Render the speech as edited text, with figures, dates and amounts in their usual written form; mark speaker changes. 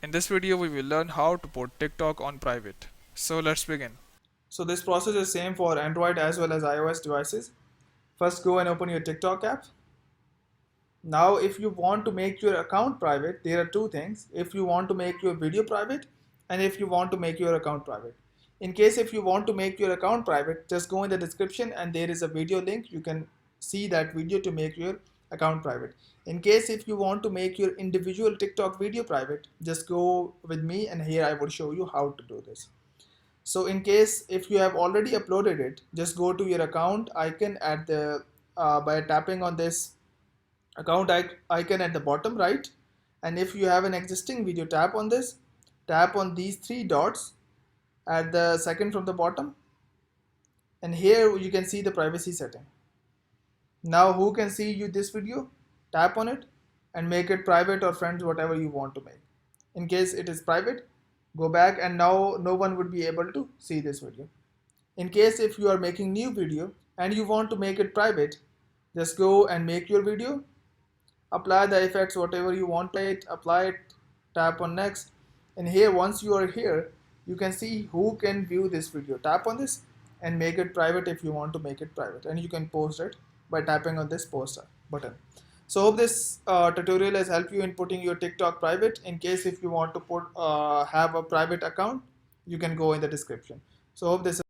Speaker 1: In this video, we will learn how to put TikTok on private. So let's begin. So this process is same for Android as well as iOS devices. First, go and open your TikTok app. Now, if you want to make your account private, there are two things. If you want to make your video private and if you want to make your account private. In case if you want to make your account private, just go in the description and there is a video link. You can see that video to make your account private. In case if you want to make your individual TikTok video private, just go with me and here I will show you how to do this. So in case if you have already uploaded it, just go to your account icon at the by tapping on this account icon at the bottom right, and if you have an existing video, tap on this, tap on these three dots at the second from the bottom, and here you can see the privacy setting. Now who can see you this video? Tap on it and make it private or friends, whatever you want to make. In case it is private, go back and now no one would be able to see this video. In case if you are making new video and you want to make it private, just go and make your video, apply the effects whatever you want it, apply it, tap on next, and here once you are here you can see who can view this video. Tap on this and make it private if you want to make it private, and you can post it by tapping on this post button. So hope this tutorial has helped you in putting your TikTok private. In case if you want to put have a private account, you can go in the description. So hope this